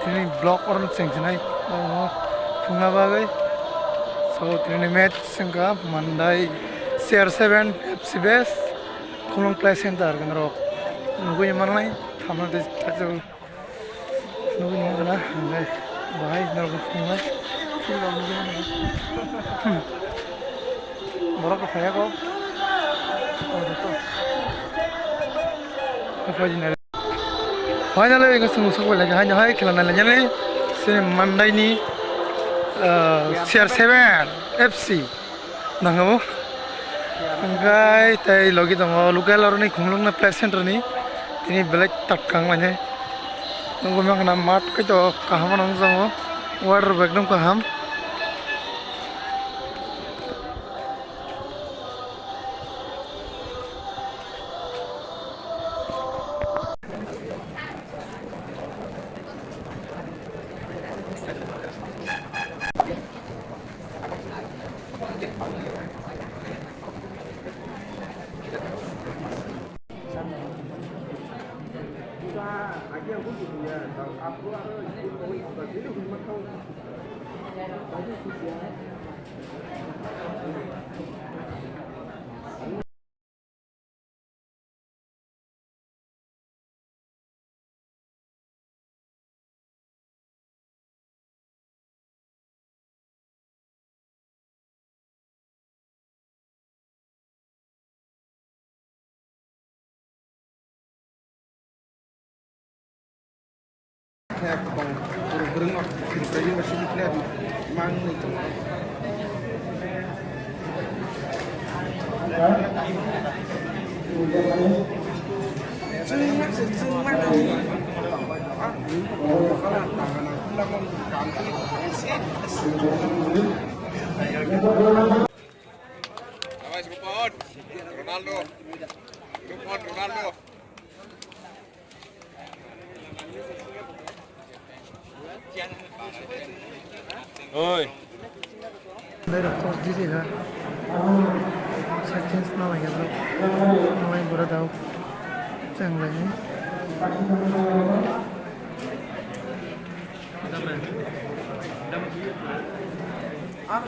Ini blog orang cengcenai, punga bagai, so ini match sengka Mandai CR7 FC Base, Kulong Play Center kan rok, nunggu yang mana nih, taman desa kacau, nunggu yang mana, bahaya nunggu punga, film nunggu mana, borak apa ya kau, oh itu, apa jenis Finally, kita semua semua lagi hanya hai kelana lagi ni, sini Mandai ni CR7 FC, nanggamu? Angkai, tapi lagi tu lokal orang ni Kunglung na Play Center ni, ini belak tatkang lagi, nunggu macam nama mat kita kaham orang semua, water bag nunggu kaham. Theo còn đường ngọc thì cái mà xin theo mang người chồng Ronaldo. Oi. Đây là course gì hả? Seconds nào anh em? Nào anh bữa đâu? Chẳng lấy.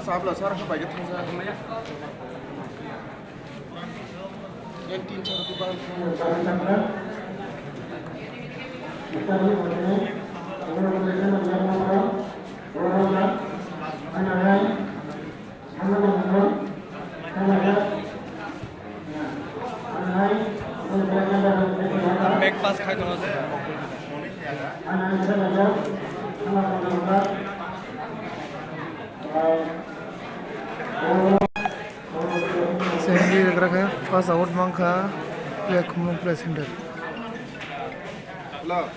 Sahabat lah, sekarang kebaik itu saya. Yang tim cara tu bang. Back pass khai dong. Sendi dekat first out mangka play Kunglung Play Center. Lo.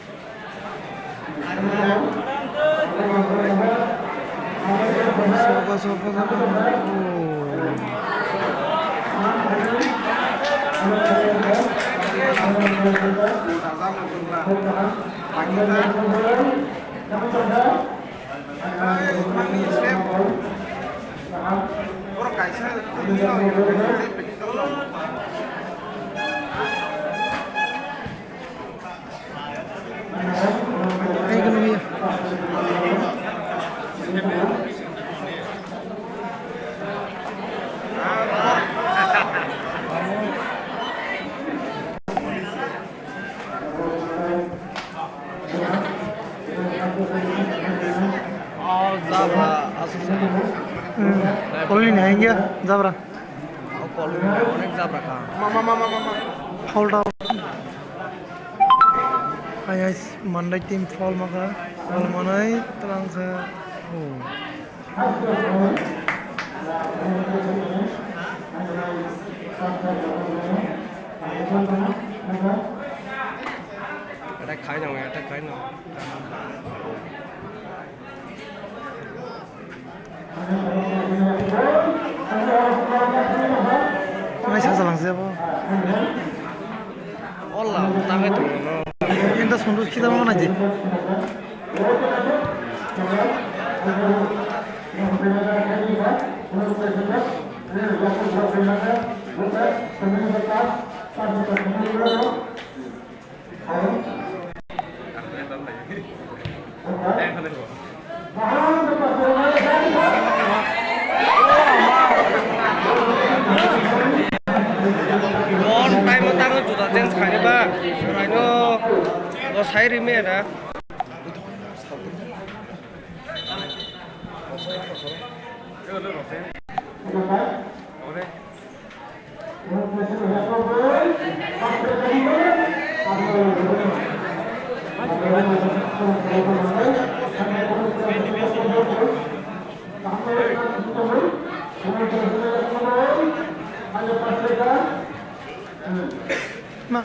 Sopa. Pauline आएंगे ज़बरा Pauline अनेक ज़बरा का मामा hold out ayah Mandai tim fall maka fall mana terang ke attack khai dong ya attack khai dong Mai sao lang siapa? Allah, tangan tu. Ini sundur kita mana je? One time tang juta change khani ba raino o sai ri me na Ma.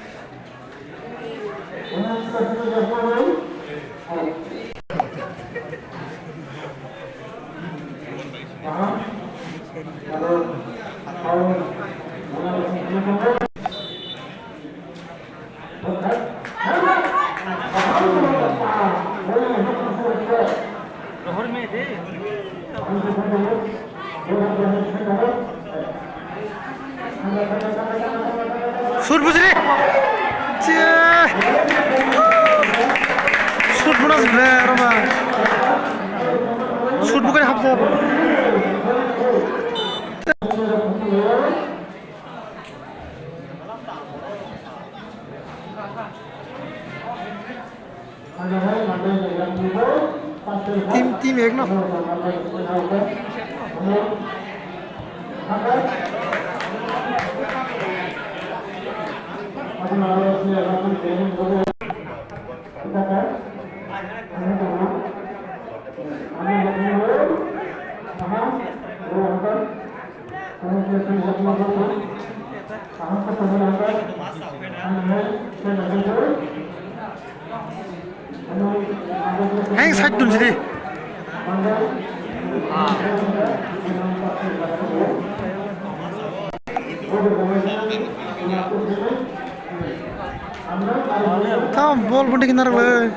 Shoot bujri. Cie. Shoot bunas berapa? Shoot bukan hafsa. Tim एक ना Hang side dun sini. Tam ball pun dikinar le.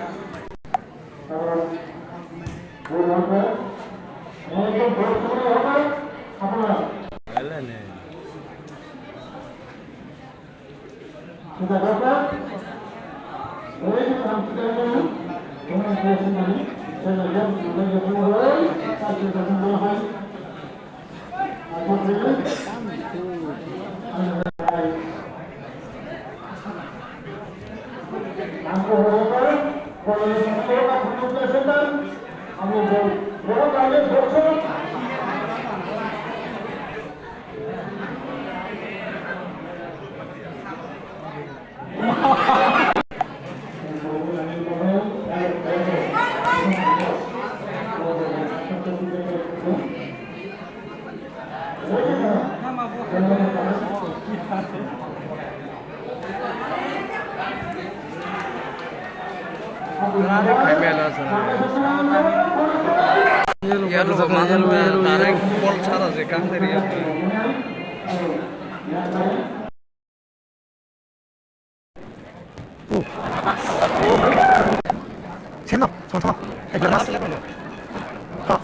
Siapa? Sama-sama. Jelas. Oh.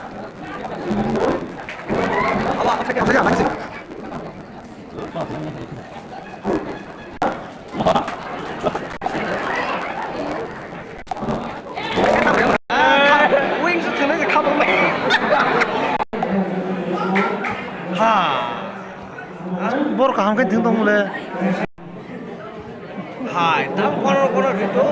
Apa saja lagi sih? Wings itu nih kabel nih. Ha. Bor kaham kan tinggal mulai. Hai, tahu kono gitu.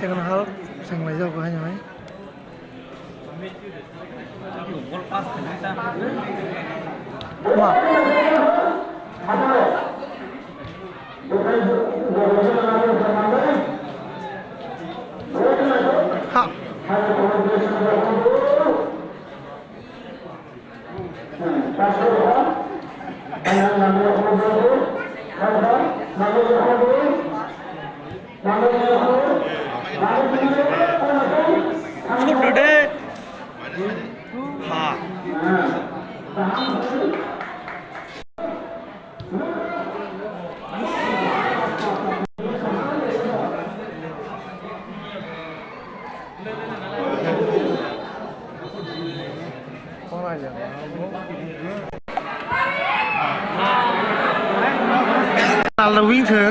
second half sang lai jauh hanya mai làวิ่งถึง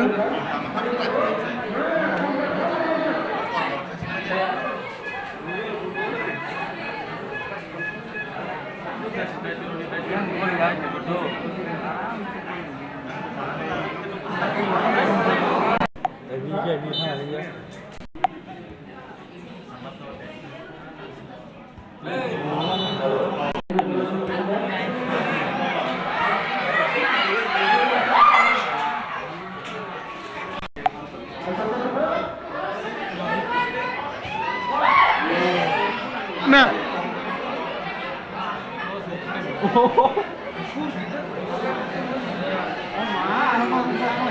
nè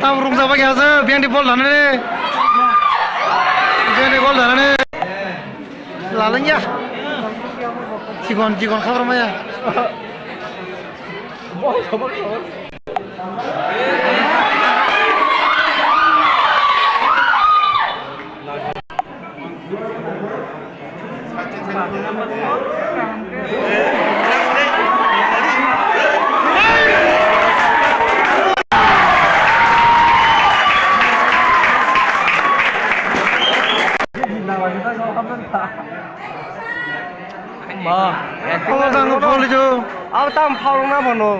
tao rung ra bagi hasil biang di bol dah ni biang di bol dah ni lalang ya cikon khabar maya mà Kalau tangguh boleh jo. Aku tam faul na bono.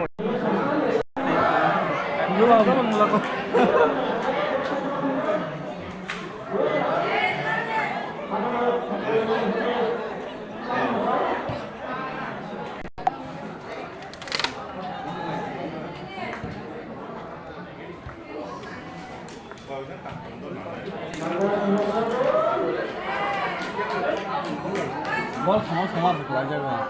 뭘 sama-sama belajar kan.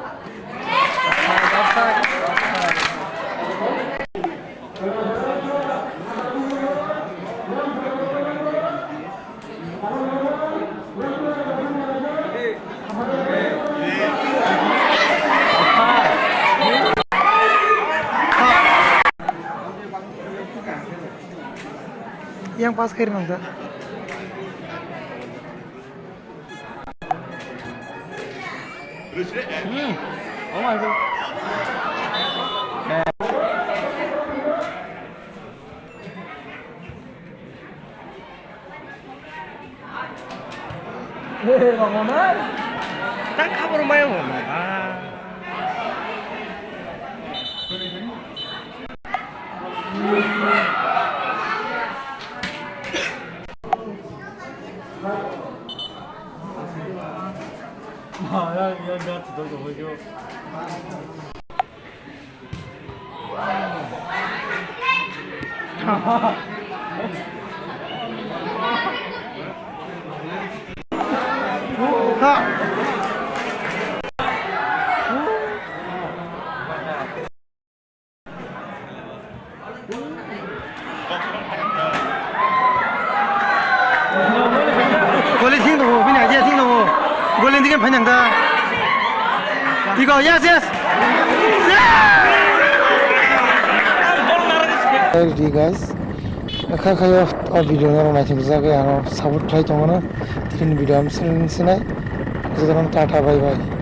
Yang pas kiri nongta. Oh my god. Tak kabar mayo. Ah. 야, 나한테 너도 보여줘. Ha. Boleh tinggal bu, bini aja tinggal bu. Boleh tinggal panjang dah. Tiga, yes yes. Hey guys, kaya kaya video na macam tu saya ano sabut try cuma na, tin video am sini sini. Jadi orang tata bye bye.